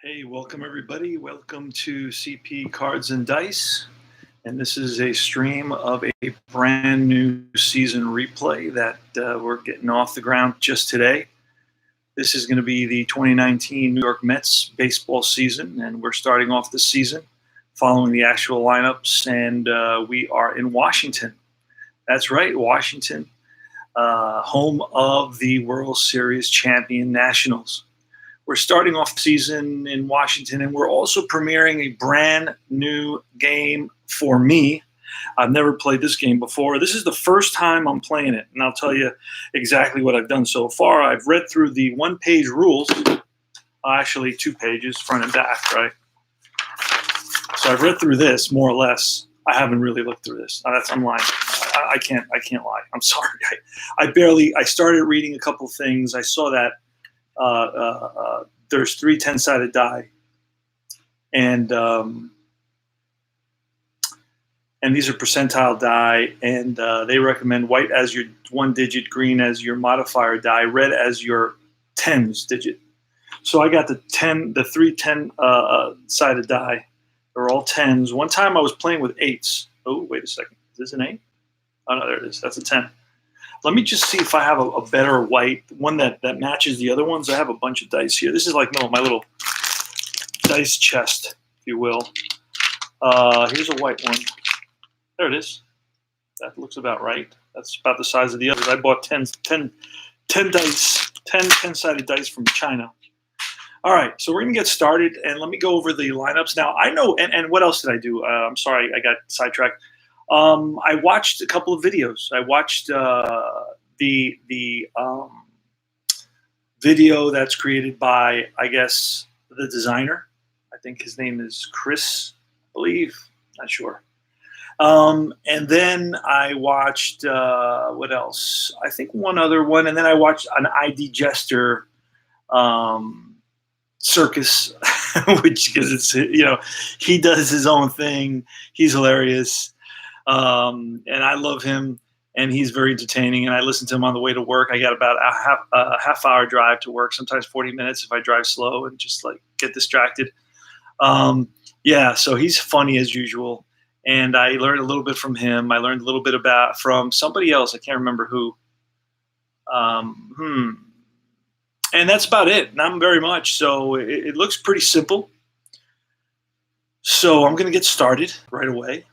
Hey, welcome everybody. Welcome to CP Cards and Dice. And this is a stream of a brand new season replay that we're getting off the ground just today. This is going to be the 2019 New York Mets baseball season, and we're starting off the season following the actual lineups. And we are in Washington. That's right, Washington, home of the World Series champion Nationals. We're starting off the season in Washington, and we're also premiering a brand new game for me. I've never played this game before. This is the first time I'm playing it, and I'll tell you exactly what I've done so far. I've read through the one-page rules, actually 2 pages, front and back, right? So I've read through this more or less. I haven't really looked through this. I'm lying. I can't lie. I'm sorry. I started reading a couple things. I saw that there's 3 10-sided die, and these are percentile die, and they recommend white as your 1 digit, green as your modifier die, red as your tens digit. So I got the 3 10-sided die. They're all tens. One time I was playing with 8s. Oh, wait a second. Is this an 8? Oh, no, there it is. That's a 10. Let me just see if I have a better white, one that matches the other ones. I have a bunch of dice here. This is like my little dice chest, if you will. Here's a white one. There it is. That looks about right. That's about the size of the others. I bought 10 dice, 10-sided dice from China. All right, so we're going to get started, and let me go over the lineups. Now, I know, and what else did I do? I'm sorry, I got sidetracked. I watched a couple of videos. I watched the video that's created by, I guess, the designer. I think his name is Chris, I believe. Not sure. And then I watched, what else? I think one other one. And then I watched an ID Jester circus, which, because it's, he does his own thing. He's hilarious. And I love him, and he's very entertaining, and I listen to him on the way to work. I got about a half hour drive to work, sometimes 40 minutes if I drive slow and just like get distracted. So he's funny as usual, and I learned a little bit from him. I learned a little bit from somebody else. I can't remember who. And that's about it. Not very much. So it looks pretty simple. So I'm going to get started right away.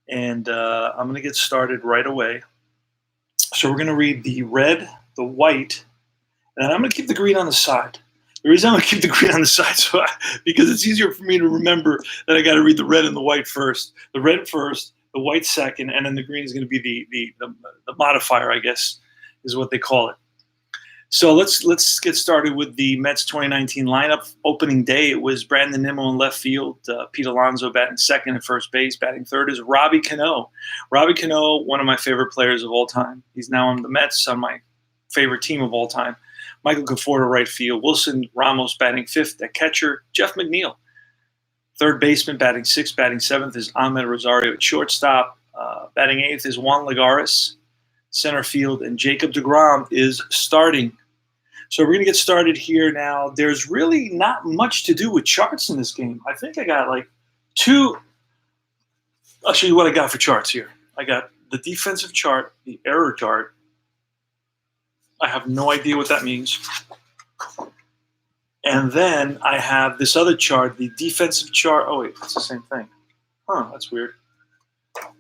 And I'm going to get started right away. So we're going to read the red, the white, and I'm going to keep the green on the side. The reason I'm going to keep the green on the side because it's easier for me to remember that I got to read the red and the white first. The red first, the white second, and then the green is going to be the modifier, I guess, is what they call it. So let's get started with the Mets 2019 lineup. Opening day, it was Brandon Nimmo in left field, Pete Alonso batting second and first base. Batting third is Robbie Cano. Robbie Cano, one of my favorite players of all time. He's now on the Mets, on my favorite team of all time. Michael Conforto right field. Wilson Ramos batting fifth at catcher. Jeff McNeil, third baseman, batting sixth. Batting seventh is Ahmed Rosario at shortstop. Batting eighth is Juan Lagares, center field, and Jacob Degrom is starting. So we're going to get started here now. There's really not much to do with charts in this game. I think I got like 2. I'll show you what I got for charts here. I got the defensive chart, the error chart. I have no idea what that means. And then I have this other chart, the defensive chart. Oh, wait, it's the same thing. That's weird.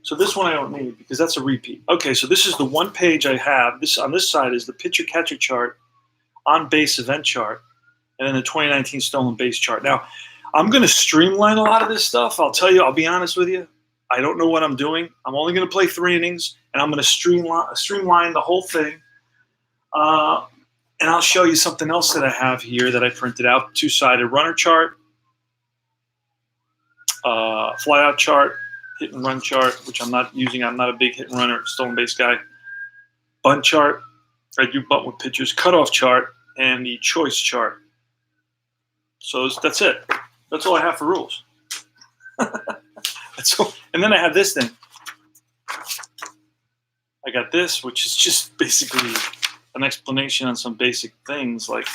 So this one I don't need because that's a repeat. Okay, so this is the one page I have. This on this side is the pitcher-catcher chart, on-base event chart, and then the 2019 stolen base chart. Now, I'm going to streamline a lot of this stuff. I'll be honest with you. I don't know what I'm doing. I'm only going to play 3 innings, and I'm going to streamline the whole thing. And I'll show you something else that I have here that I printed out. 2-sided runner chart, flyout chart, hit and run chart, which I'm not using. I'm not a big hit and runner, stolen base guy. Bunt chart. I do bunt with pitchers. Cutoff chart and the choice chart. So that's it. That's all I have for rules. That's all. And then I have this thing. I got this, which is just basically an explanation on some basic things like,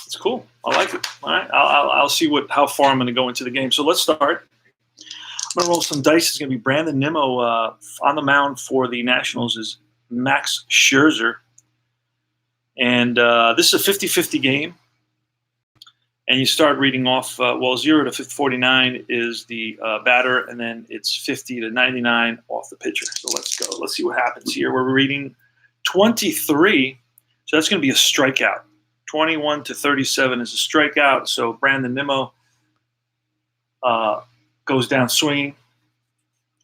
It's cool. I like it. All right, I'll see how far I'm going to go into the game. So let's start. I'm going to roll some dice. It's going to be Brandon Nimmo on the mound for the Nationals is Max Scherzer. And this is a 50-50 game. And you start reading off, 0 to 49 is the batter, and then it's 50 to 99 off the pitcher. So let's go. Let's see what happens here. We're reading 23, so that's going to be a strikeout. 21 to 37 is a strikeout, so Brandon Nimmo goes down swinging,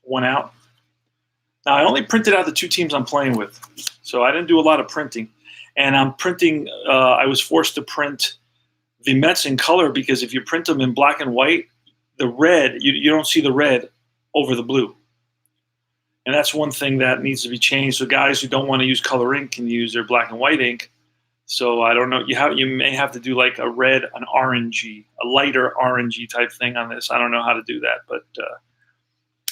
1 out. Now, I only printed out the 2 teams I'm playing with, so I didn't do a lot of printing. And I'm printing, I was forced to print the Mets in color because if you print them in black and white, the red, you don't see the red over the blue. And that's one thing that needs to be changed. So guys who don't want to use color ink can use their black and white ink. So I don't know, you may have to do like a red, an orangey, a lighter orangey type thing on this. I don't know how to do that, but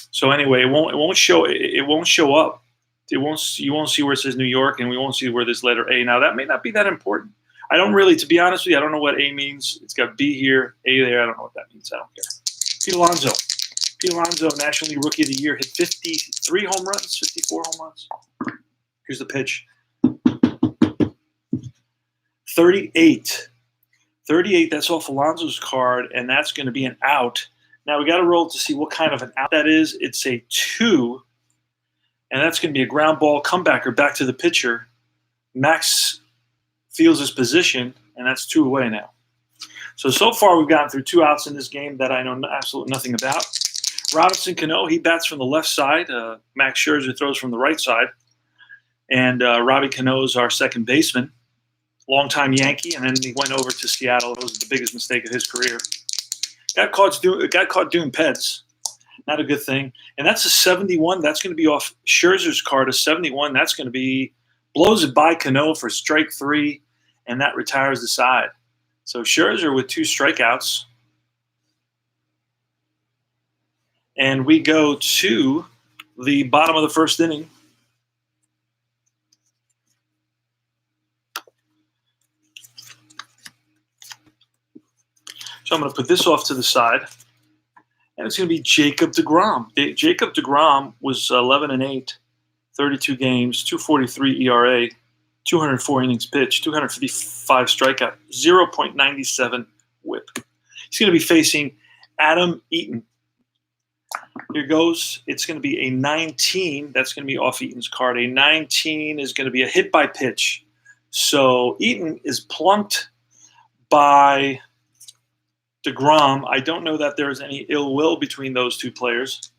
so anyway, it won't show up. You won't see where it says New York, and we won't see where this letter A. Now that may not be that important. I don't really, to be honest with you, I don't know what A means. It's got B here, A there. I don't know what that means. I don't care. Pete Alonso. Pete Alonso, National League Rookie of the Year, hit 53 home runs, 54 home runs. Here's the pitch. 38. 38, that's off Alonso's card, and that's going to be an out. Now we got to roll to see what kind of an out that is. It's a 2, and that's going to be a ground ball comebacker back to the pitcher. Max feels his position, and that's 2 away now. So far we've gotten through 2 outs in this game that I know absolutely nothing about. Robinson Cano, he bats from the left side. Max Scherzer throws from the right side. And Robbie Cano is our second baseman. Longtime Yankee, and then he went over to Seattle. It was the biggest mistake of his career. Got caught doing peds. Not a good thing. And that's a 71. That's going to be off Scherzer's card, a 71. That's going to be blows it by Cano for strike 3, and that retires the side. So Scherzer with 2 strikeouts. And we go to the bottom of the first inning. So I'm going to put this off to the side. And it's going to be Jacob Degrom. Jacob Degrom was 11-8. 32 games, 2.43 ERA, 204 innings pitched, 255 strikeout, 0.97 whip. He's going to be facing Adam Eaton. Here goes. It's going to be a 19. That's going to be off Eaton's card. A 19 is going to be a hit by pitch. So Eaton is plunked by Degrom. I don't know that there is any ill will between those 2 players.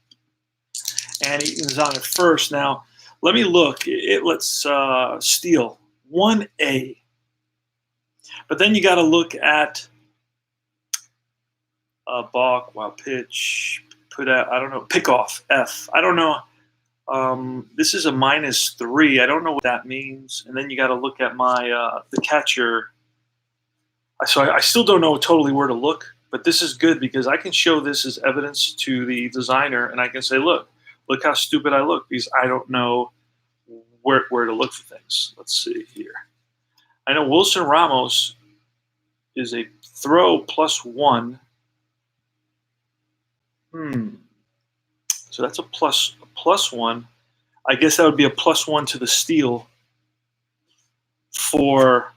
And Eaton's on at first. Now, let me look. Let's steal 1A. But then you got to look at balk, wild pitch, put out, I don't know, pick off, F. I don't know. This is a -3. I don't know what that means. And then you got to look at my the catcher. So I still don't know totally where to look. But this is good because I can show this as evidence to the designer, and I can say, look how stupid I look because I don't know where to look for things. Let's see here. I know Wilson Ramos is a throw +1. So that's a +1. I guess that would be a +1 to the steal for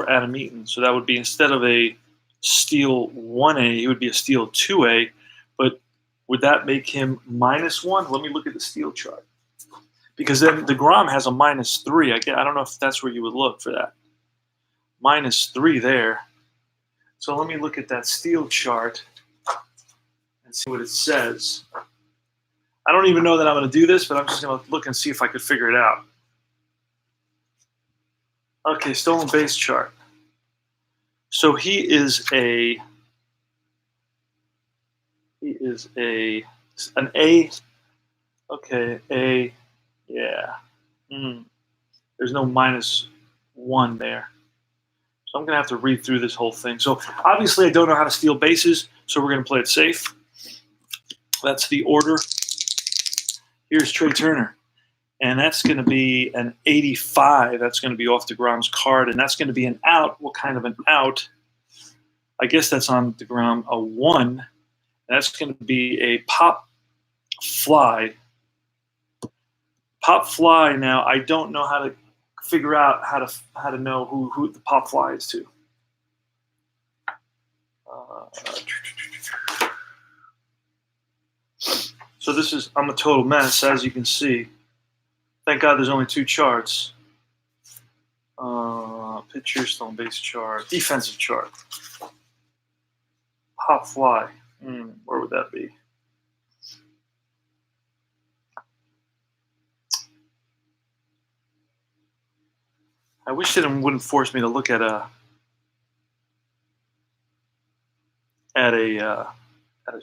Adam Eaton. So that would be, instead of a steal 1A, it would be a steal 2A. But would that make him -1? Let me look at the steal chart. Because then Degrom has a -3. I don't know if that's where you would look for that. -3 there. So let me look at that steal chart and see what it says. I don't even know that I'm going to do this, but I'm just going to look and see if I could figure it out. Okay, stolen base chart. So he is an A. Okay, A. Yeah. There's no -1 there. So I'm going to have to read through this whole thing. So obviously I don't know how to steal bases, so we're going to play it safe. That's the order. Here's Trey Turner. And that's going to be an 85. That's going to be off Degrom's card, and that's going to be an out. What kind of an out? I guess that's on Degrom, a 1. That's going to be a pop fly. Pop fly. Now I don't know how to figure out how to know who the pop fly is to. So this is, I'm a total mess, as you can see. Thank God there's only 2 charts. Pitcher, stone base chart, defensive chart. Pop fly. Where would that be? I wish it wouldn't force me to look at a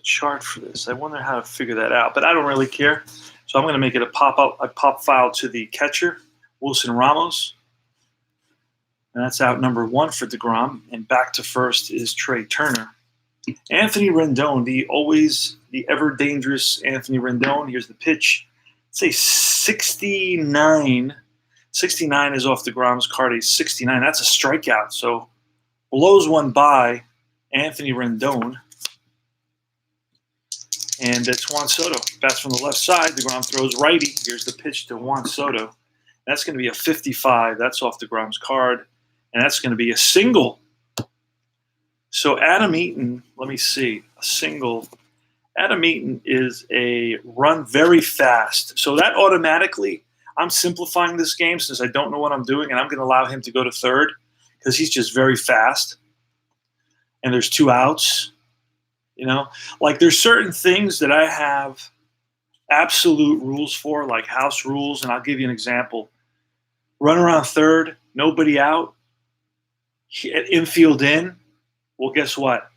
chart for this. I wonder how to figure that out, but I don't really care. So I'm going to make it a pop file to the catcher, Wilson Ramos. And that's out number 1 for Degrom. And back to first is Trey Turner. Anthony Rendon, the ever dangerous Anthony Rendon. Here's the pitch. It's a 69. 69 is off Degrom's card. A 69. That's a strikeout. So blows one by Anthony Rendon. And it's Juan Soto. Bats from the left side. Degrom throws righty. Here's the pitch to Juan Soto. That's going to be a 55. That's off Degrom's card. And that's going to be a single. So Adam Eaton, let me see, a single. Adam Eaton is a run very fast. So that automatically, I'm simplifying this game since I don't know what I'm doing, and I'm going to allow him to go to third because he's just very fast. And there's 2 outs. You know, like there's certain things that I have absolute rules for, like house rules, and I'll give you an example. Run around third, nobody out, infield in. Well, guess what?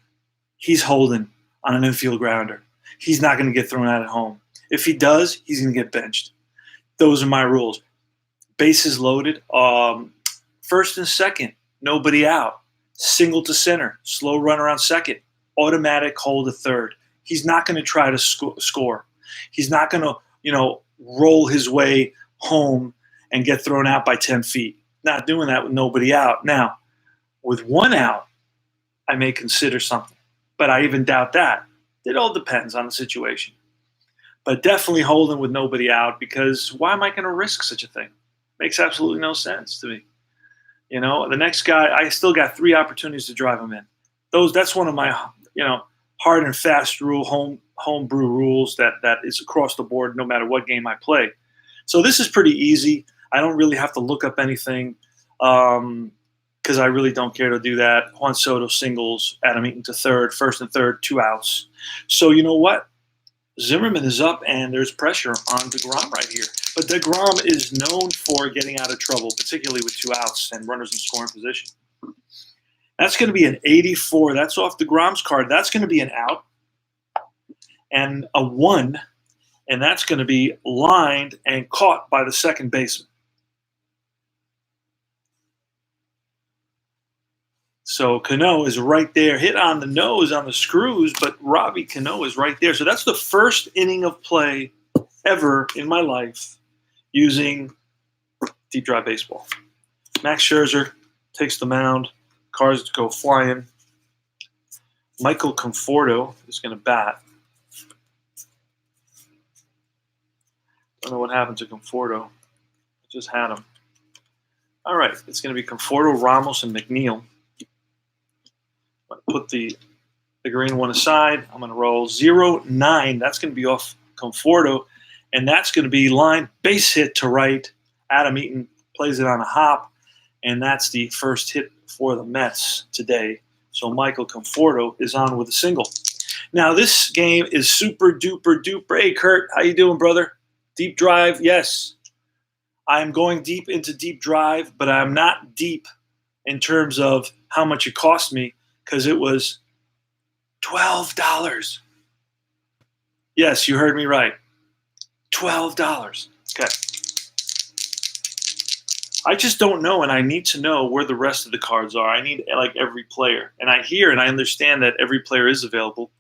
He's holding on an infield grounder. He's not going to get thrown out at home. If he does, he's going to get benched. Those are my rules. Bases loaded. First and second, nobody out. Single to center. Slow run around second. Automatic hold to third. He's not going to try to score. He's not going to, roll his way home and get thrown out by 10 feet. Not doing that with nobody out. Now, with 1 out, I may consider something, but I even doubt that. It all depends on the situation. But definitely holding with nobody out, because why am I going to risk such a thing? Makes absolutely no sense to me. The next guy, I still got 3 opportunities to drive him in. That's one of my, hard and fast homebrew rules that is across the board no matter what game I play. So this is pretty easy. I don't really have to look up anything. Because I really don't care to do that. Juan Soto singles, Adam Eaton to third, first and third, 2 outs. So you know what? Zimmerman is up, and there's pressure on Degrom right here. But Degrom is known for getting out of trouble, particularly with 2 outs and runners in scoring position. That's going to be an 84. That's off Degrom's card. That's going to be an out and a 1, and that's going to be lined and caught by the second baseman. So Cano is right there, hit on the nose on the screws, but Robbie Cano is right there. So that's the first inning of play ever in my life using deep drive baseball. Max Scherzer takes the mound. Cars go flying. Michael Conforto is going to bat. Don't know what happened to Conforto. I just had him. All right, it's going to be Conforto, Ramos, and McNeil. I'm going to put the green one aside. I'm going to roll 0-9. That's going to be off Conforto, and that's going to be line base hit to right. Adam Eaton plays it on a hop, and that's the first hit for the Mets today. So Michael Conforto is on with a single. Now this game is super duper duper. Hey Kurt, how you doing, brother? Deep drive, yes. I'm going deep into deep drive, but I'm not deep in terms of how much it cost me, because it was $12. Yes, you heard me right. $12. Okay. I just don't know, and I need to know where the rest of the cards are. I need like every player, and I hear and I understand that every player is available.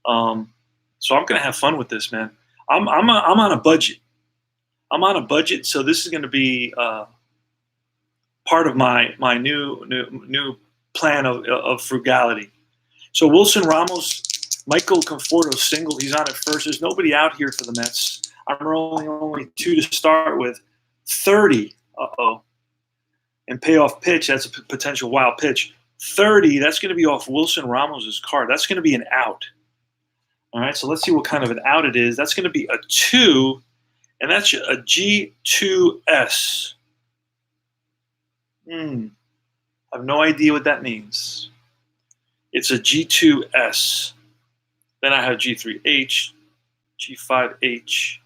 So I'm gonna have fun with this, man. I'm on a budget. I'm on a budget, so this is going to be part of my new plan of frugality. So Wilson Ramos, Michael Conforto single. He's on at first. There's nobody out here for the Mets. I'm rolling only 2 to start with. 30. Uh-oh. And payoff pitch. That's a potential wild pitch. 30. That's going to be off Wilson Ramos's card. That's going to be an out. All right. So let's see what kind of an out it is. That's going to be a 2, and that's a G2S. I have no idea what that means. It's a G2S. Then I have G3H, G5H,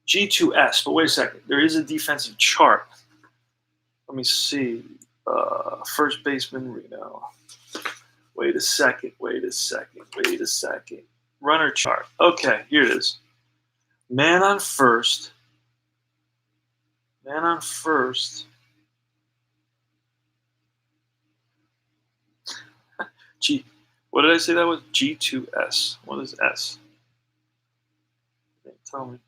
G2S. But wait a second. There is a defensive chart. Let me see. First baseman Reno. Wait a second. Runner chart. Okay, here it is. Man on first. G. What did I say that was? G2S. What is S? Tell me.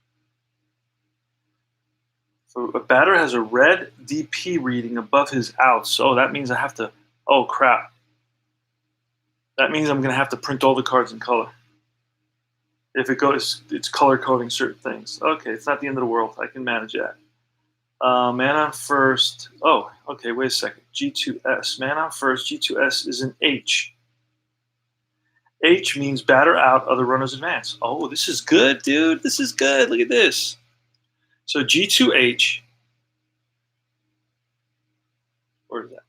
So a batter has a red DP reading above his outs. Oh, that means I have to. Oh, crap. That means I'm going to have to print all the cards in color. If it goes, it's color coding certain things. Okay, it's not the end of the world. I can manage that. Man on first. Oh, okay, wait a second. G2S. Man on first. G2S is an H. H means batter out, other runners advance. Oh, this is good, dude. This is good. Look at this. So G2H. Where is that?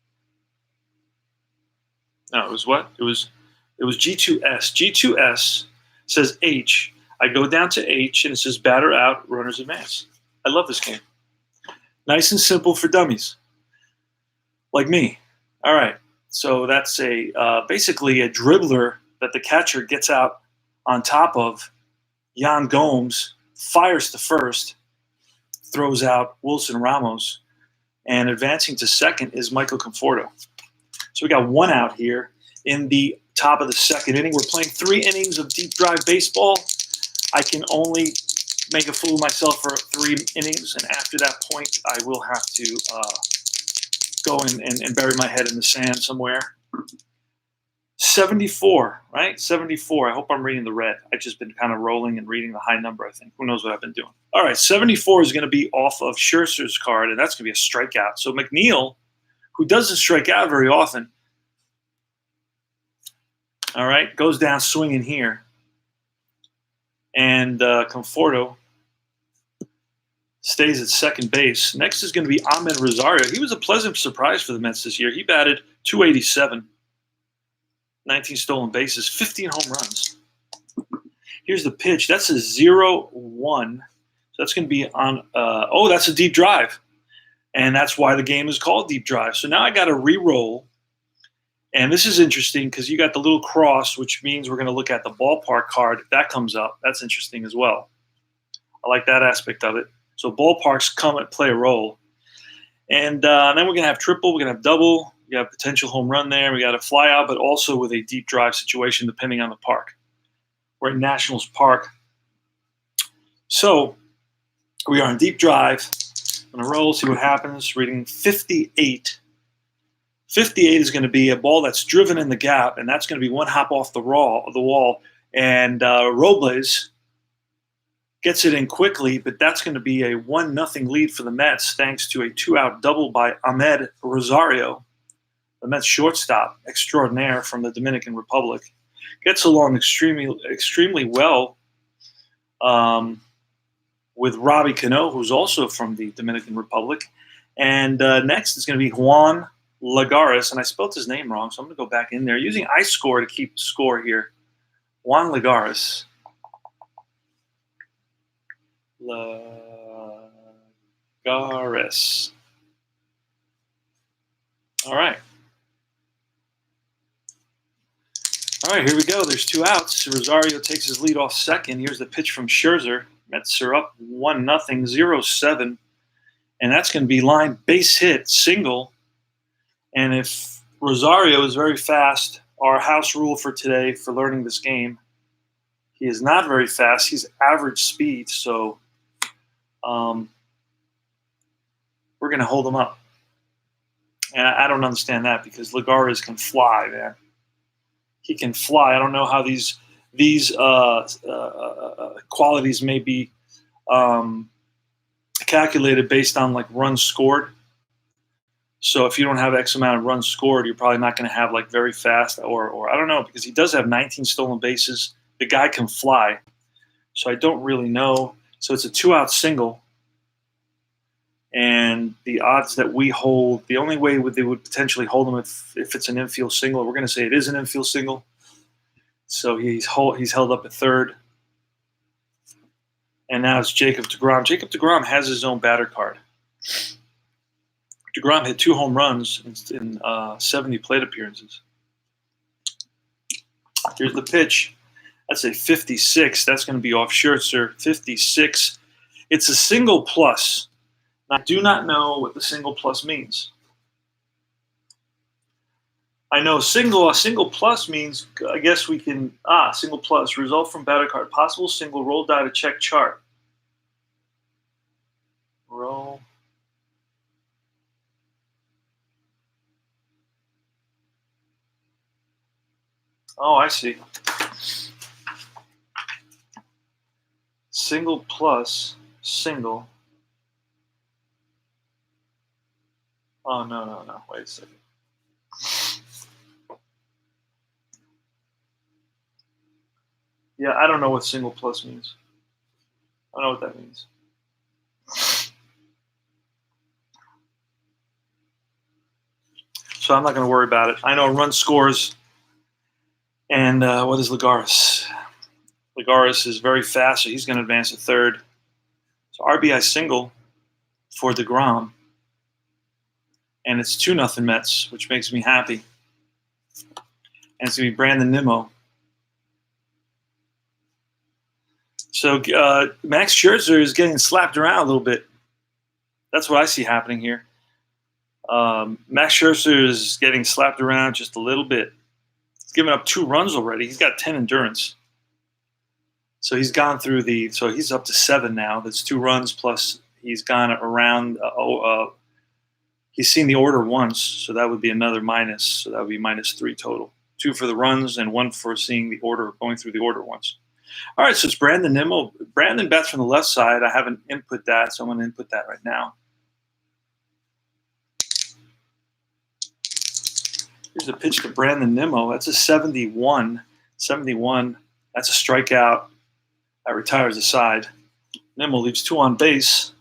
No, it was what? It was G2S. G2S says H. I go down to H, and it says batter out, runners advance. I love this game. Nice and simple for dummies, like me. All right, so that's basically a dribbler that the catcher gets out on top of. Yan Gomes fires to first, throws out Wilson Ramos, and advancing to second is Michael Conforto. So we got 1 out here in the top of the second inning. We're playing 3 innings of deep drive baseball. I can only make a fool of myself for 3 innings, and after that point, I will have to go and bury my head in the sand somewhere. 74, right? 74. I hope I'm reading the red. I've just been kind of rolling and reading the high number, I think. Who knows what I've been doing? All right, 74 is going to be off of Scherzer's card, and that's going to be a strikeout. So McNeil, who doesn't strike out very often, all right, goes down swinging here. And Conforto stays at second base. Next is going to be Ahmed Rosario. He was a pleasant surprise for the Mets this year. He batted .287, 19 stolen bases, 15 home runs. Here's the pitch. That's a 0-1. So that's going to be on that's a deep drive. And that's why the game is called Deep Drive. So now I got to re-roll. And this is interesting because you got the little cross, which means we're going to look at the ballpark card. If that comes up, that's interesting as well. I like that aspect of it. So ballparks come and play a role. And then we're going to have triple. We're going to have double. We got a potential home run there. We got a fly out, but also with a deep drive situation depending on the park. We're at Nationals Park. So we are on deep drive. I'm going to roll, see what happens. Reading 58. 58 is going to be a ball that's driven in the gap, and that's going to be 1 hop off the wall. And Robles gets it in quickly, but that's going to be a 1-0 lead for the Mets thanks to a 2-out double by Ahmed Rosario, the Mets shortstop extraordinaire from the Dominican Republic. Gets along extremely well with Robbie Cano, who's also from the Dominican Republic. And next is going to be Juan Lagares, and I spelled his name wrong, so I'm going to go back in there. Using iScore to keep score here. Juan Lagares. Lagares. All right. All right, here we go. There's 2 outs. Rosario takes his lead off second. Here's the pitch from Scherzer. Mets are up 1-0, 0-7. And that's going to be line base hit, single. And if Rosario is very fast, our house rule for today for learning this game, he is not very fast. He's average speed. So we're going to hold him up. And I don't understand that because Lagares can fly, man. He can fly. I don't know how these qualities may be calculated based on like runs scored. So if you don't have X amount of runs scored, you're probably not going to have like very fast or I don't know, because he does have 19 stolen bases. The guy can fly. So I don't really know. So it's a 2-out single. And the odds that we hold, the only way they would potentially hold him if it's an infield single, we're going to say it is an infield single. So he's held up at third. And now it's Jacob Degrom. Jacob Degrom has his own batter card. Degrom hit 2 home runs in 70 plate appearances. Here's the pitch. That's a 56. That's going to be off Scherzer. 56. It's a single plus. I do not know what the single plus means. I know a single plus means, I guess we can, single plus, result from batter card, possible single, roll die to check chart. Roll. Oh, I see. Single plus, single. Oh, no. Wait a second. Yeah, I don't know what single plus means. I don't know what that means. So I'm not going to worry about it. I know run scores. And what is Lagares? Lagares is very fast, so he's going to advance to third. So RBI single for Degrom. And it's 2-0 Mets, which makes me happy. And it's going to be Brandon Nimmo. So Max Scherzer is getting slapped around a little bit. That's what I see happening here. Max Scherzer is getting slapped around just a little bit. He's given up 2 runs already. He's got 10 endurance. So he's gone through so he's up to 7 now. That's 2 runs plus he's gone around. He's seen the order once, so that would be another minus. So that would be -3 total. 2 for the runs and 1 for seeing the order, going through the order once. All right, so it's Brandon Nimmo. Brandon bats from the left side. I haven't input that, so I'm going to input that right now. Here's a pitch to Brandon Nimmo. That's a 71. 71. That's a strikeout. That retires the side. Nimmo leaves 2 on base.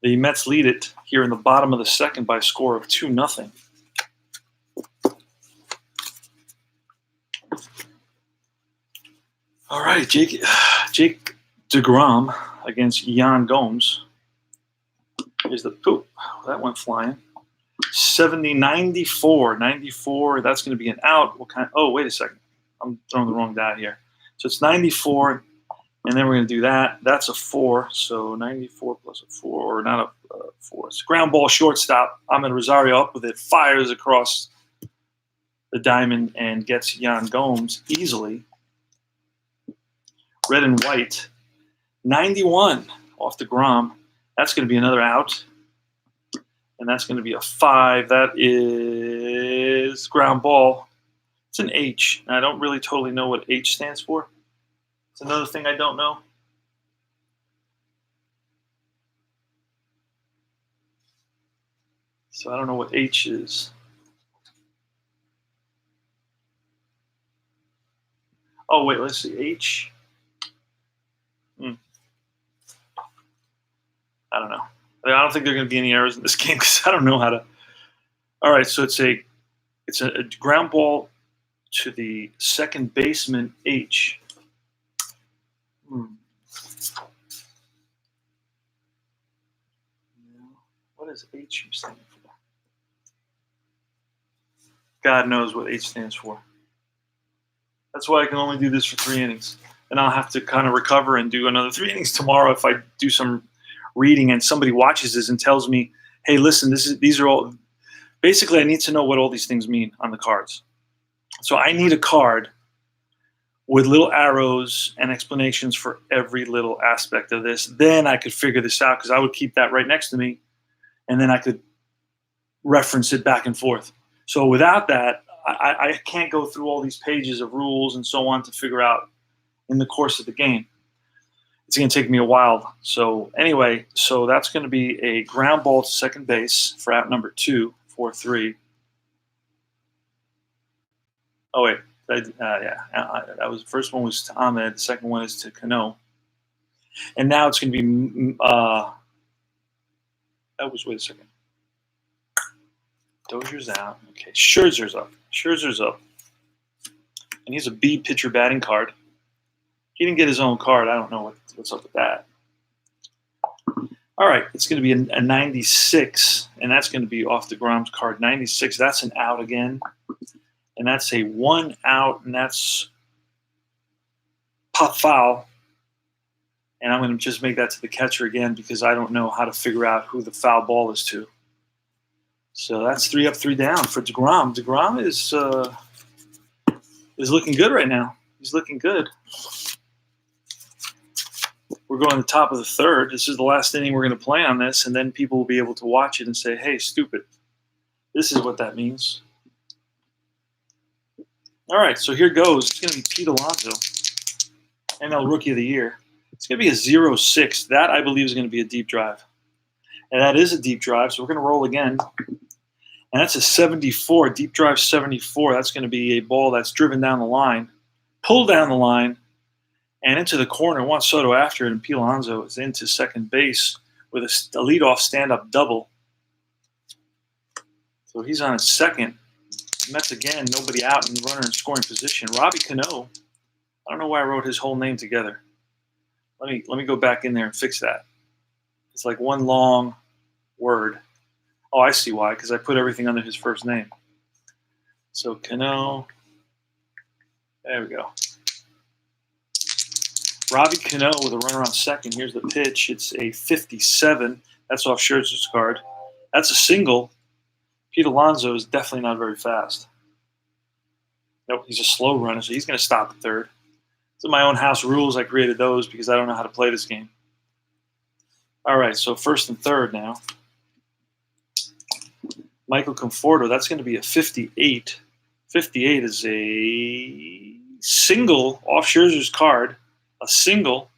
The Mets lead it here in the bottom of the second by a score of 2-0. All right, Jake Degrom against Yan Gomes. Here's the poop. That went flying. 94. That's going to be an out. Oh, wait a second. I'm throwing the wrong die here. So it's 94, and then we're going to do that. That's a 4. So 94 plus a 4, or not a 4. It's a ground ball shortstop. Ahmed Rosario up with it, fires across the diamond and gets Yan Gomes easily. Red and white. 91 off the Grom. That's going to be another out. And that's going to be a 5. That is ground ball. It's an H. And I don't really totally know what H stands for. It's another thing I don't know. So I don't know what H is. Oh, wait, let's see. H. I don't know. I don't think there are going to be any errors in this game because I don't know how to. All right, so it's a ground ball to the second baseman, H. What does H stand for? God knows what H stands for. That's why I can only do this for 3 innings. And I'll have to kind of recover and do another 3 innings tomorrow if I do some reading and somebody watches this and tells me, hey, listen, these are all – basically I need to know what all these things mean on the cards. So I need a card with little arrows and explanations for every little aspect of this. Then I could figure this out because I would keep that right next to me, and then I could reference it back and forth. So without that, I can't go through all these pages of rules and so on to figure out in the course of the game. It's going to take me a while. So anyway, so that's going to be a ground ball to second base for out number 2, 4-3. Oh wait, that was the first one was to Ahmed. The second one is to Cano. And now it's going to be wait a second. Dozier's out. Okay, Scherzer's up. And he's a B pitcher batting card. He didn't get his own card. I don't know what's up with that. All right, it's going to be a 96, and that's going to be off the Grom's card. 96, that's an out again. And that's a 1 out, and that's pop foul. And I'm going to just make that to the catcher again because I don't know how to figure out who the foul ball is to. So that's 3 up, 3 down for Degrom. Degrom is looking good right now. He's looking good. We're going to the top of the third. This is the last inning we're going to play on this, and then people will be able to watch it and say, hey, stupid. This is what that means. All right, so here goes. It's going to be Pete Alonso, NL Rookie of the Year. It's going to be a 0-6. That, I believe, is going to be a deep drive. And that is a deep drive, so we're going to roll again. And that's a 74, deep drive 74. That's going to be a ball that's driven down the line, pulled down the line, and into the corner. Juan Soto after it, and Pete Alonso is into second base with a leadoff stand-up double. So he's on his second. Mets again, nobody out, and runner in scoring position. Robbie Cano. I don't know why I wrote his whole name together. Let me go back in there and fix that. It's like one long word. Oh, I see why, because I put everything under his first name. So Cano. There we go. Robbie Cano with a runner on second. Here's the pitch. It's a 57. That's off Scherzer's card. That's a single. Pete Alonso is definitely not very fast. Nope, he's a slow runner, so he's going to stop at third. These are my own house rules. I created those because I don't know how to play this game. All right, so first and third now. Michael Conforto, that's going to be a 58. 58 is a single off Scherzer's card, a single.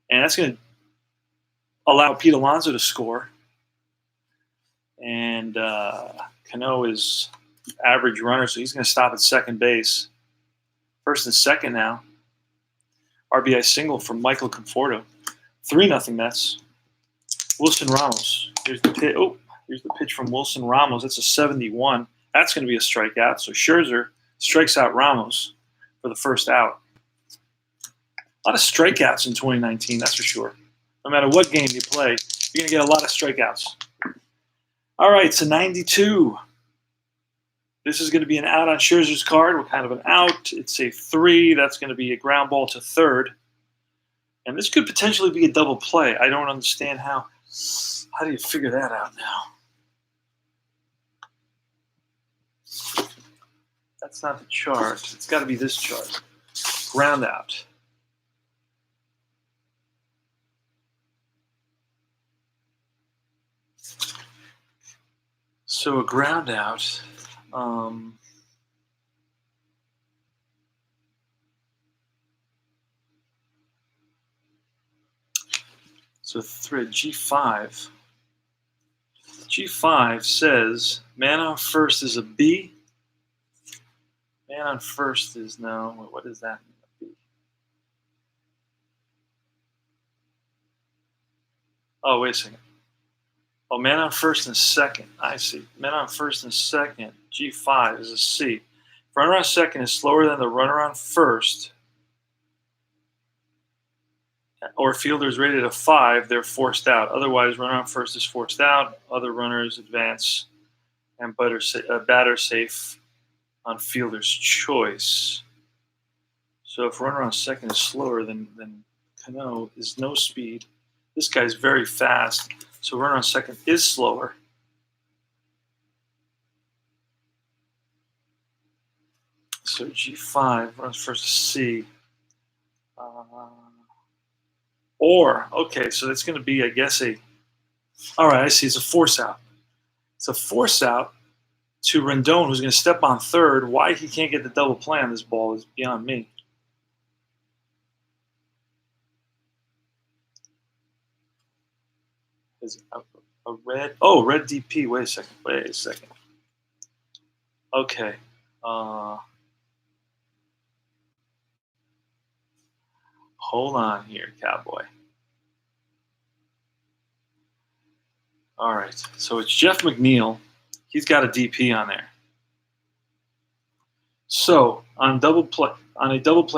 And that's going to allow Pete Alonso to score. And Cano is average runner, so he's going to stop at second base. First and second now. RBI single from Michael Conforto. 3-0 Mets. Wilson Ramos. Here's the pitch. Oh, here's the pitch from Wilson Ramos. That's a 71. That's going to be a strikeout. So Scherzer strikes out Ramos for the first out. A lot of strikeouts in 2019, that's for sure. No matter what game you play, you're going to get a lot of strikeouts. All right, it's a 92. This is going to be an out on Scherzer's card. What kind of an out? It's a 3. That's going to be a ground ball to third. And this could potentially be a double play. I don't understand how. How do you figure that out now? That's not the chart. It's got to be this chart. Ground out. So a ground out. So thread G5. G5 says man on first is a B. Man on first is no. What does that mean? Oh, wait a second. Oh, man on first and second. I see. Man on first and second. G5 is a C. Runner on second is slower than the runner on first. Or fielder is rated a 5, they're forced out. Otherwise, runner on first is forced out. Other runners advance and batter safe on fielder's choice. So if runner on second is slower than Cano is no speed. This guy's very fast. So runner on second is slower. So G5 runs first to C. Okay, so that's going to be, I guess, all right, I see, it's a force out. It's a force out to Rendon, who's going to step on third. Why he can't get the double play on this ball is beyond me. Is a red? Oh, red DP. Wait a second. Okay. Hold on here, cowboy. All right. So it's Jeff McNeil. He's got a DP on there. So on a double play,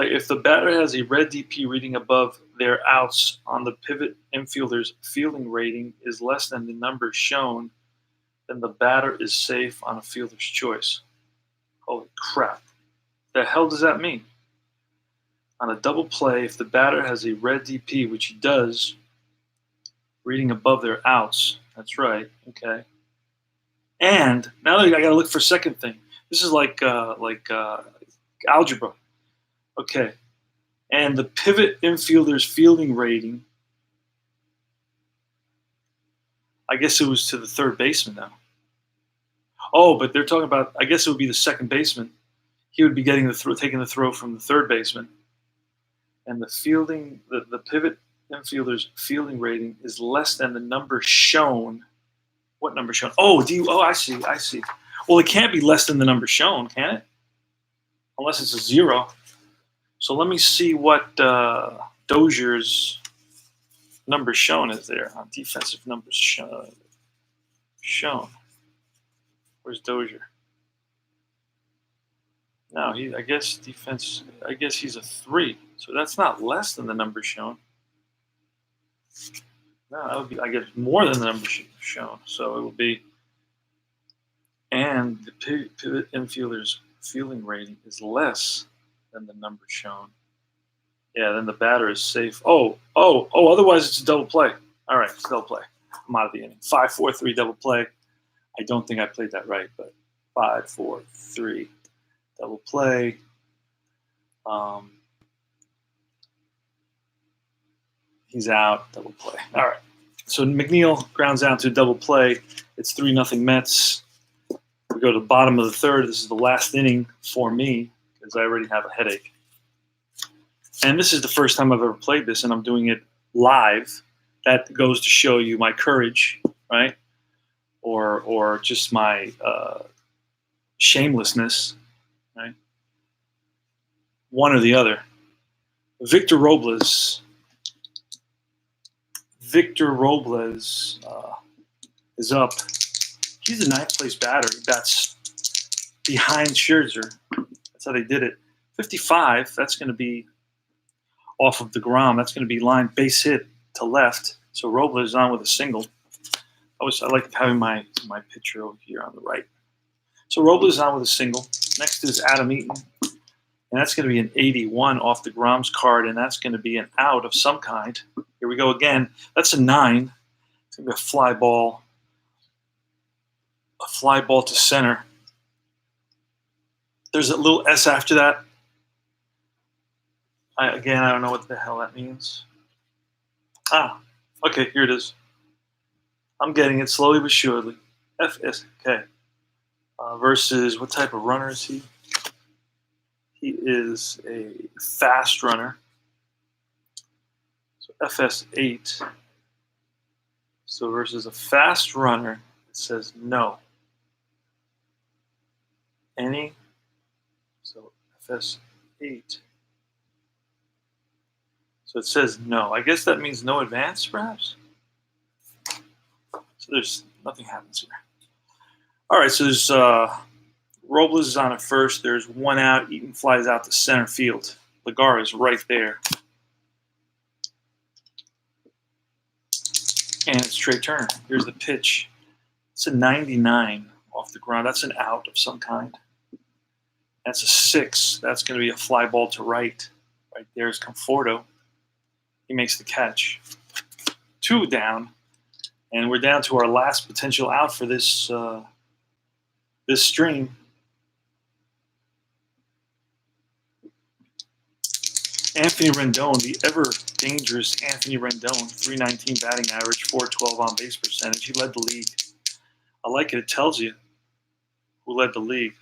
if the batter has a red DP reading above their outs on the pivot infielder's fielding rating is less than the number shown, then the batter is safe on a fielder's choice. Holy crap. The hell does that mean? On a double play, if the batter has a red DP, which he does, reading above their outs, that's right, okay. And now I got to look for a second thing. This is like algebra. Okay. And the pivot infielder's fielding rating, I guess it was to the third baseman now. Oh, but they're talking about, I guess it would be the second baseman. He would be getting taking the throw from the third baseman. And the pivot infielder's fielding rating is less than the number shown. What number shown? Oh, I see. Well, it can't be less than the number shown, can it? Unless it's a 0. So let me see what Dozier's number shown is there on defensive numbers shown. Where's Dozier? No, I guess defense. I guess he's a 3. So that's not less than the number shown. No, that would be, I guess, more than the number shown. So it will be. And the pivot infielder's fielding rating is less than the number shown. Yeah, then the batter is safe. Oh, otherwise it's a double play. All right, it's a double play. I'm out of the inning. 5-4-3 double play. I don't think I played that right, but 5-4-3 double play. He's out, double play. All right. So McNeil grounds out to a double play. It's 3-0 Mets. We go to the bottom of the third. This is the last inning for me because I already have a headache. And this is the first time I've ever played this, and I'm doing it live. That goes to show you my courage, right? Or just my shamelessness, right? One or the other. Victor Robles is up. He's a ninth place batter. He bats behind Scherzer. That's how they did it. 55, that's going to be off of the Grom. That's going to be line base hit to left. So Robles is on with a single. I like having my picture over here on the right. So Robles is on with a single. Next is Adam Eaton. And that's going to be an 81 off the Grom's card, and that's going to be an out of some kind. Here we go again. That's a 9. It's going to be a fly ball to center. There's a little S after that. I don't know what the hell that means. Okay, here it is. I'm getting it slowly but surely. FSK. Versus, what type of runner is he? He is a fast runner. So FS8. So versus a fast runner, it says no. Any? So FS8. So it says no. I guess that means no advance, perhaps? So there's nothing happens here. All right, so there's Robles is on at first. There's one out. Eaton flies out to center field. Lagar is right there. And it's Trey Turner. Here's the pitch. It's a 99 off the ground. That's an out of some kind. That's a 6. That's going to be a fly ball to right. Right there is Conforto. He makes the catch. 2 down. And we're down to our last potential out for this this stream. Anthony Rendon, the ever dangerous Anthony Rendon, 319 batting average, 412 on base percentage. He led the league. I like it. It tells you who led the league.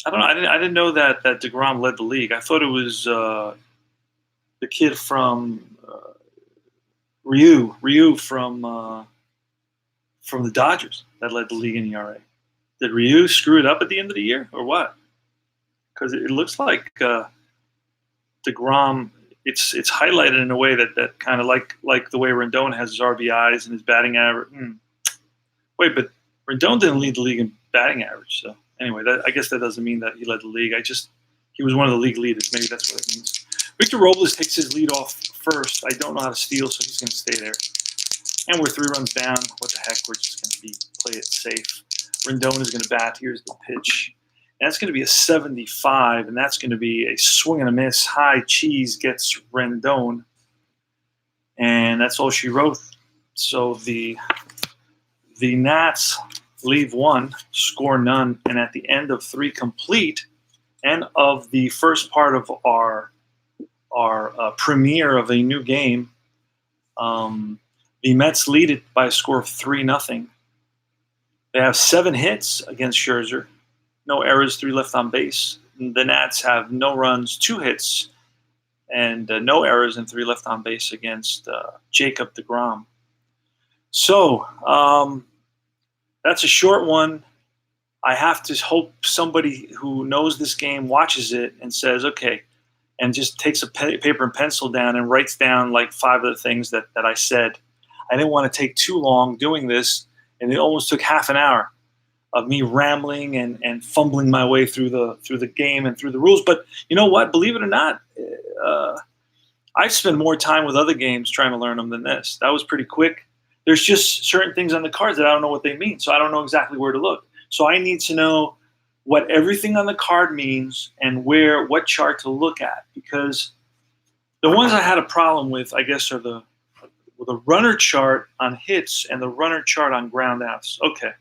I don't know. I didn't know that Degrom led the league. I thought it was the kid from Ryu from the Dodgers that led the league in ERA. Did Ryu screw it up at the end of the year, or what? Because it looks like Degrom. It's highlighted in a way that kind of like the way Rendon has his RBIs and his batting average. Wait, but Rendon didn't lead the league in batting average. So anyway, I guess that doesn't mean that he led the league. He was one of the league leaders. Maybe that's what it means. Victor Robles takes his lead off first. I don't know how to steal, so he's going to stay there. And we're 3 runs down. What the heck? We're just going to play it safe. Rendon is going to bat. Here's the pitch. And that's going to be a 75, and that's going to be a swing and a miss. High cheese gets Rendon. And that's all she wrote. So the Nats leave 1, score none, and at the end of 3 complete, and of the first part of our premiere of a new game, the Mets lead it by a score of 3-0. They have 7 hits against Scherzer, no errors, 3 left on base. The Nats have no runs, 2 hits, and no errors and 3 left on base against Jacob Degrom. So that's a short one. I have to hope somebody who knows this game watches it and says, okay, and just takes a paper and pencil down and writes down like 5 of the things that I said. I didn't want to take too long doing this, and it almost took half an hour of me rambling and fumbling my way through the game and through the rules. But you know what? Believe it or not, I've spent more time with other games trying to learn them than this. That was pretty quick. There's just certain things on the cards that I don't know what they mean, so I don't know exactly where to look. So I need to know what everything on the card means and what chart to look at, because the ones I had a problem with, I guess, are the runner chart on hits and the runner chart on ground outs. Okay,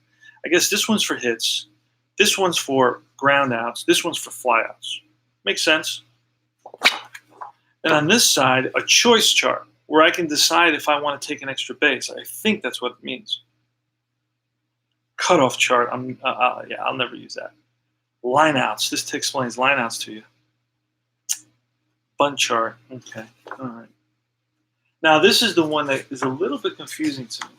I guess this one's for hits, this one's for ground outs, this one's for flyouts. Makes sense. And on this side, a choice chart where I can decide if I want to take an extra base. I think that's what it means. Cutoff chart. I'll never use that. Lineouts. This explains lineouts to you. Bunt chart. Okay. All right. Now this is the one that is a little bit confusing to me.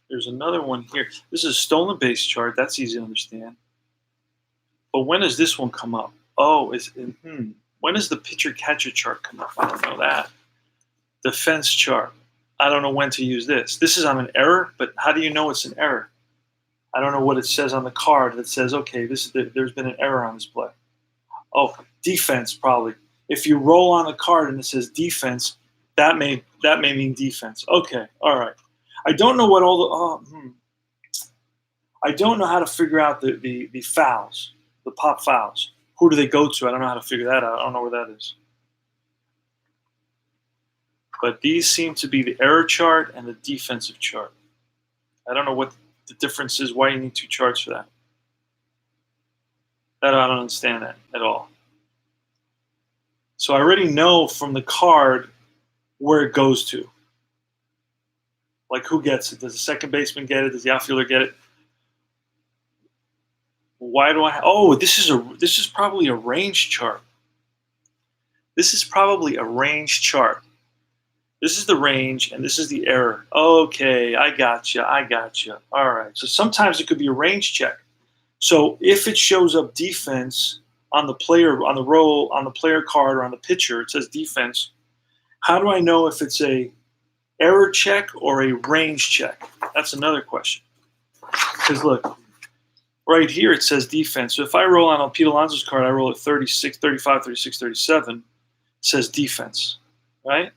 There's another one here. This is a stolen base chart. That's easy to understand. But when does this one come up? Oh, when does the pitcher catcher chart come up? I don't know that. Defense chart. I don't know when to use this. This is on an error, but how do you know it's an error? I don't know what it says on the card that says, okay, there's been an error on this play. Oh, defense probably. If you roll on the card and it says defense, that may mean defense. Okay, all right. I don't know what all the I don't know how to figure out the fouls, the pop fouls. Who do they go to? I don't know how to figure that out. I don't know where that is. But these seem to be the error chart and the defensive chart. I don't know what the difference is, why you need 2 charts for that. I don't understand that at all. So I already know from the card where it goes to. Like who gets it? Does the second baseman get it? Does the outfielder get it? Why do I? Oh, this is probably a range chart. This is probably a range chart. This is the range, and this is the error. Okay, I gotcha. All right. So sometimes it could be a range check. So if it shows up defense on the player, on the roll, on the player card, or on the pitcher, it says defense. How do I know if it's a error check or a range check? That's another question. Because look, right here it says defense. So if I roll on Pete Alonso's card, I roll at 36, 35, 36, 37. It says defense, right?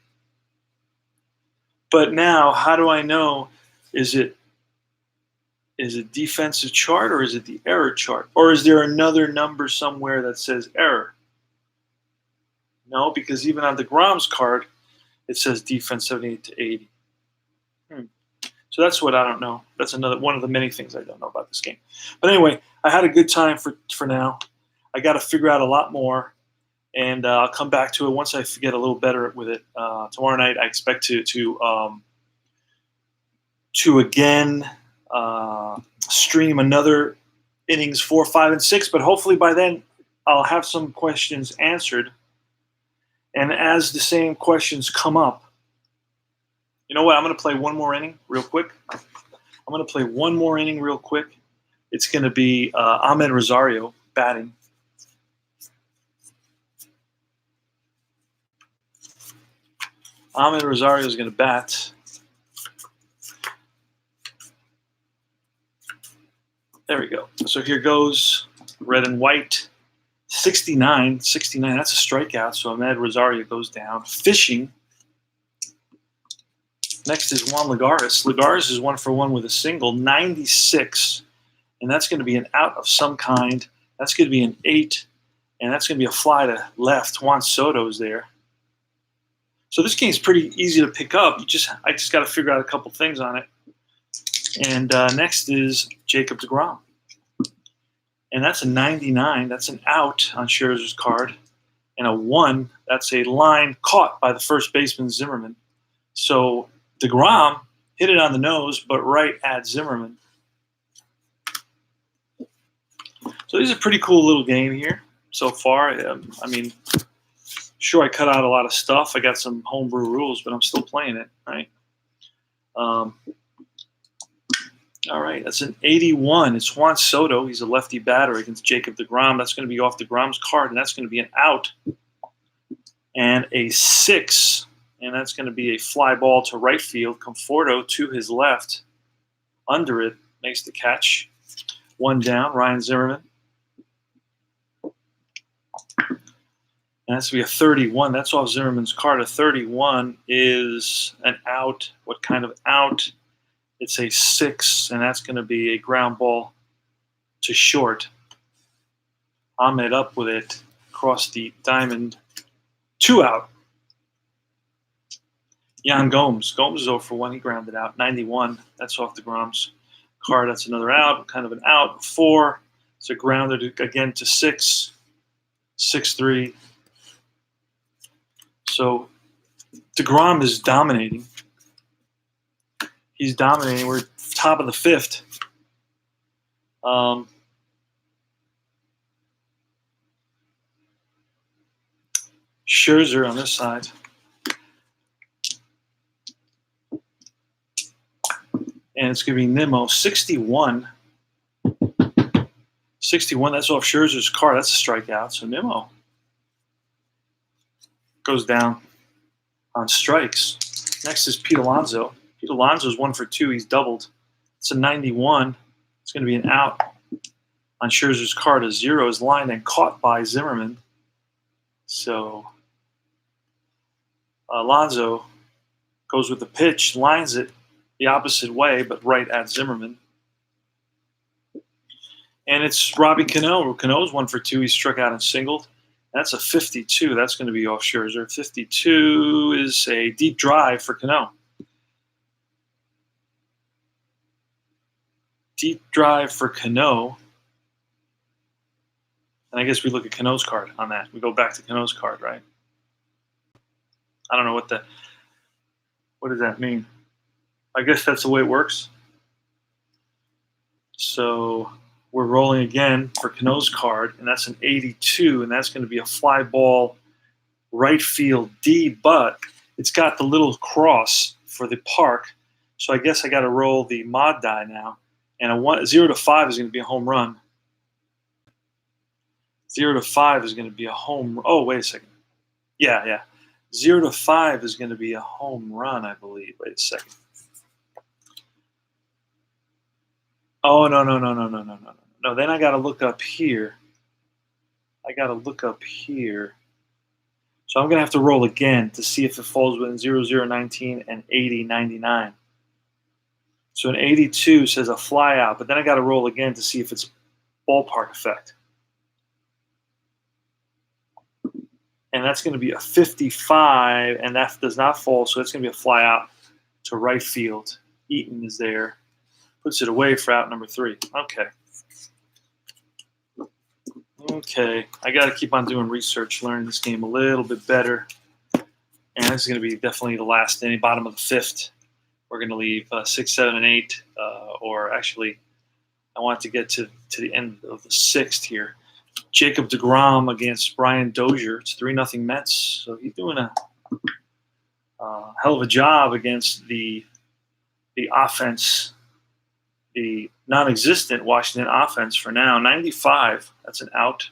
But now, how do I know, is it defensive chart or is it the error chart? Or is there another number somewhere that says error? No, because even on the Grom's card, it says defense 78 to 80. So that's what I don't know. That's another one of the many things I don't know about this game. But anyway, I had a good time for now. I got to figure out a lot more, and I'll come back to it once I get a little better with it. Tomorrow night, I expect to again stream another innings 4, 5, and 6. But hopefully by then, I'll have some questions answered. And as the same questions come up, you know what? I'm going to play one more inning real quick. I'm going to play one more inning real quick. It's going to be Ahmed Rosario batting. Ahmed Rosario is going to bat. There we go. So here goes red and white. 69, that's a strikeout. So Ahmed Rosario goes down. Fishing. Next is Juan Lagares. Lagares is 1 for 1 with a single, 96. And that's going to be an out of some kind. That's going to be an 8. And that's going to be a fly to left. Juan Soto's there. So this game's pretty easy to pick up. I just got to figure out a couple things on it. And next is Jacob Degrom. And that's a 99. That's an out on Scherzer's card. And a 1, that's a line caught by the first baseman, Zimmerman. So Degrom hit it on the nose, but right at Zimmerman. So this is a pretty cool little game here so far. I mean, sure, I cut out a lot of stuff. I got some homebrew rules, but I'm still playing it, right? All right, that's an 81. It's Juan Soto. He's a lefty batter against Jacob Degrom. That's going to be off Degrom's card, and that's going to be an out. And a 6, and that's going to be a fly ball to right field. Conforto to his left. Under it, makes the catch. 1 down, Ryan Zimmerman. And that's going to be a 31. That's off Zimmerman's card. A 31 is an out. What kind of out? It's a 6, and that's going to be a ground ball to short. Ahmed up with it across the diamond. 2 out. Yan Gomes. Gomes is 0 for 1. He grounded out. 91. That's off Degrom's card. That's another out. Kind of an out. 4. It's a grounder again to 6. 6-3. So Degrom is dominating. He's dominating. We're top of the 5th. Scherzer on this side. And it's going to be Nimmo. 61. 61, that's off Scherzer's card. That's a strikeout. So Nimmo goes down on strikes. Next is Pete Alonso. Pete Alonso's 1 for 2. He's doubled. It's a 91. It's going to be an out on Scherzer's card. A 0 is lined and caught by Zimmerman. So Alonso goes with the pitch, lines it the opposite way, but right at Zimmerman. And it's Robbie Cano. Cano's 1 for 2. He struck out and singled. That's a 52. That's going to be off Scherzer. 52 is a deep drive for Cano. Deep drive for Cano. And I guess we look at Cano's card on that. We go back to Cano's card, right? I don't know what does that mean? I guess that's the way it works. So we're rolling again for Cano's card, and that's an 82, and that's going to be a fly ball right field D, but it's got the little cross for the park. So I guess I got to roll the mod die now. And a 0 to 5 is going to be a home run. 0 to 5 is going to be a home. Oh, wait a second. Yeah. 0 to 5 is going to be a home run, I believe. Wait a second. Oh, no. No, then I got to look up here. So I'm going to have to roll again to see if it falls within 0019 and 8099. So an 82 says a fly out, but then I got to roll again to see if it's ballpark effect. And that's going to be a 55, and that does not fall, so it's going to be a fly out to right field. Eaton is there. Puts it away for out number 3. Okay. I got to keep on doing research, learning this game a little bit better. And this is going to be definitely the last inning, bottom of the 5th. We're going to leave 6, 7, and 8. Or actually, I want to get to the end of the 6th here. Jacob Degrom against Brian Dozier. It's 3-0 Mets. So he's doing a hell of a job against the offense, the non-existent Washington offense for now. 95, that's an out.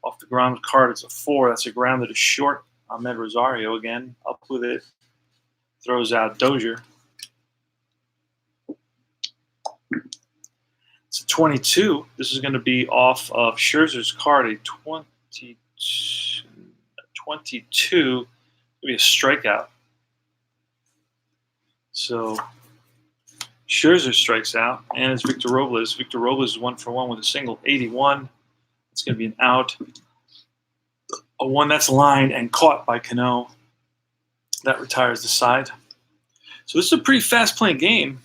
Off the Grom's card, it's a 4. That's a ground that is short. Ahmed Rosario again, up with it. Throws out Dozier. It's a 22. This is going to be off of Scherzer's card, a 22. It'll be a strikeout. So Scherzer strikes out, and it's Victor Robles. Victor Robles is 1 for 1 with a single, 81. It's going to be an out. A 1 that's lined and caught by Cano. That retires the side. So this is a pretty fast-playing game.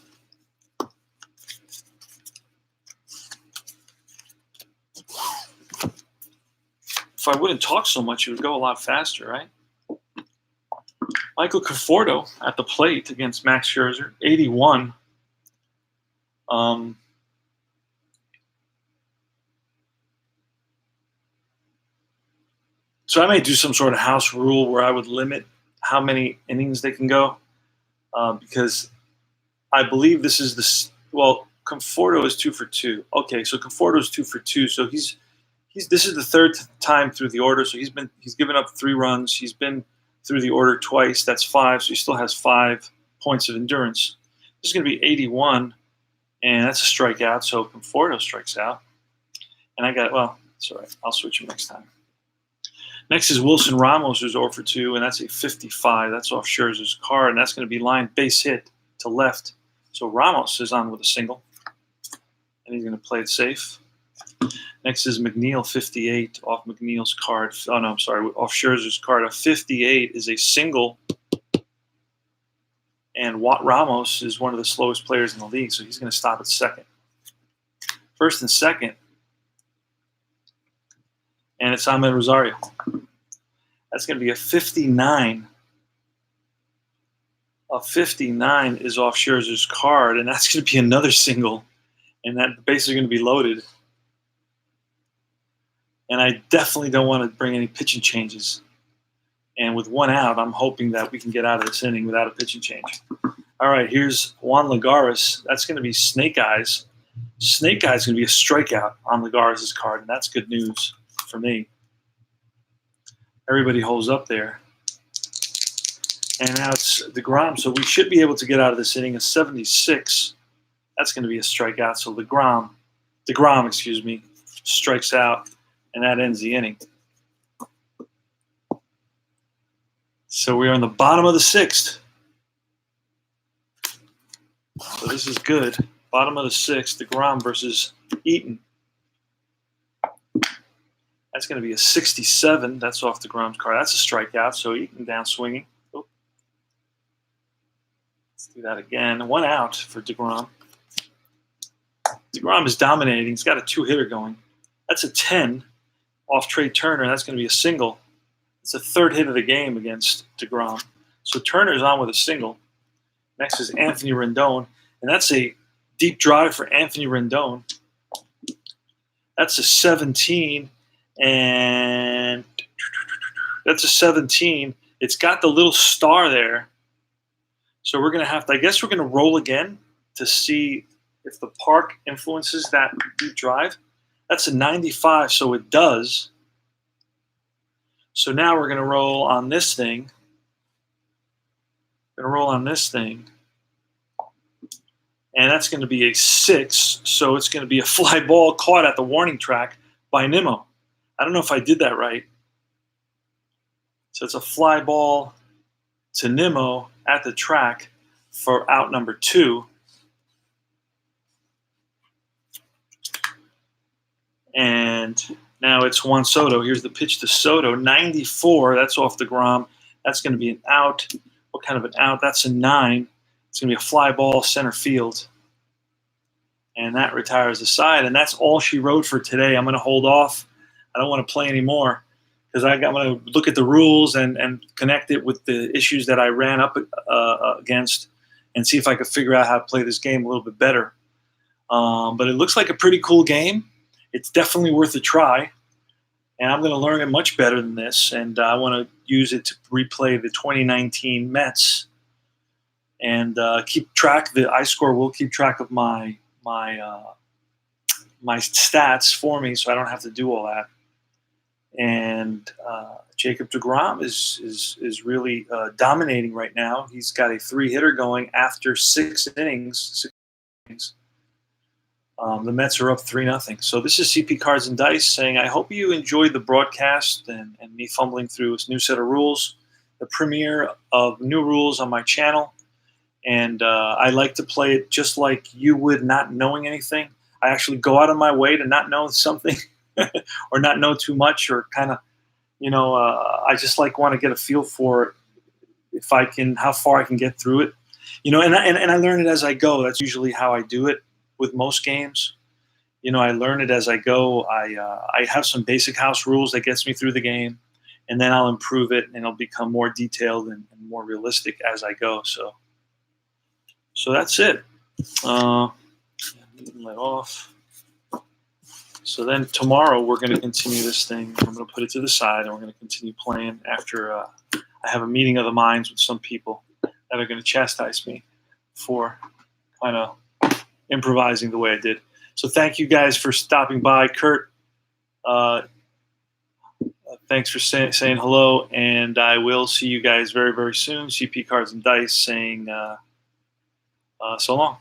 If I wouldn't talk so much, it would go a lot faster, right? Michael Conforto at the plate against Max Scherzer, 81. So I may do some sort of house rule where I would limit how many innings they can go, because I believe this is Conforto is 2 for 2. Okay, so Conforto is 2 for 2. So this is the 3rd time through the order. So he's given up 3 runs. He's been through the order twice. That's 5. So he still has 5 points of endurance. This is going to be 81, and that's a strikeout. So Conforto strikes out, and it's all right. I'll switch him next time. Next is Wilson Ramos, who's 0 for 2, and that's a 55. That's off Scherzer's card, and that's going to be line base hit to left. So Ramos is on with a single, and he's going to play it safe. Next is McNeil, 58, off McNeil's card. Oh, no, I'm sorry, off Scherzer's card. A 58 is a single, and Ramos is one of the slowest players in the league, so he's going to stop at second. First and second, and it's Ahmed Rosario. That's going to be a 59. A 59 is off Scherzer's card, and that's going to be another single, and that bases are going to be loaded. And I definitely don't want to bring any pitching changes. And with 1 out, I'm hoping that we can get out of this inning without a pitching change. All right, here's Juan Lagares. That's going to be Snake Eyes. Snake Eyes is going to be a strikeout on Lagares' card, and that's good news for me. Everybody holds up there. And now it's Degrom, so we should be able to get out of this inning. A 76. That's going to be a strikeout. So Degrom, strikes out, and that ends the inning. So we are in the bottom of the 6th. So this is good. Bottom of the 6th, Degrom versus Eaton. That's going to be a 67. That's off Degrom's card. That's a strikeout, so Eaton down swinging. Oh. Let's do that again. 1 out for Degrom. Degrom is dominating. He's got a 2-hitter going. That's a 10 off Trey Turner. That's going to be a single. It's the 3rd hit of the game against Degrom. So Turner's on with a single. Next is Anthony Rendon, and that's a deep drive for Anthony Rendon. That's a 17, and that's a 17. It's got the little star there. So we're going to have to, I guess we're going to roll again to see if the park influences that deep drive. That's a 95, so it does. So now we're going to roll on this thing. And that's going to be a 6, so it's going to be a fly ball caught at the warning track by Nimmo. I don't know if I did that right. So it's a fly ball to Nimmo at the track for out number 2. And now it's Juan Soto. Here's the pitch to Soto. 94, that's off Degrom. That's going to be an out. What kind of an out? That's a 9. It's going to be a fly ball center field. And that retires the side. And that's all she wrote for today. I'm going to hold off. I don't want to play anymore because I'm going to look at the rules and connect it with the issues that I ran up against and see if I could figure out how to play this game a little bit better. But it looks like a pretty cool game. It's definitely worth a try. And I'm going to learn it much better than this. And I want to use it to replay the 2019 Mets and keep track. The iScore will keep track of my stats for me, so I don't have to do all that. And Jacob Degrom is really dominating right now. He's got a 3-hitter going after 6 innings. The Mets are up 3-0. So this is CP Cards and Dice saying, I hope you enjoyed the broadcast and me fumbling through this new set of rules, the premiere of new rules on my channel. And I like to play it just like you would, not knowing anything. I actually go out of my way to not know something or not know too much, or kind of, I just want to get a feel for it, if I can, how far I can get through it, and I learn it as I go. That's usually how I do it with most games. I learn it as I go. I have some basic house rules that gets me through the game, and then I'll improve it and it'll become more detailed and more realistic as I go. So that's it. Let off. So then tomorrow we're going to continue this thing. I'm going to put it to the side and we're going to continue playing after I have a meeting of the minds with some people that are going to chastise me for kind of improvising the way I did. So thank you guys for stopping by. Kurt, thanks for saying hello, and I will see you guys very, very soon. CP Cards and Dice saying so long.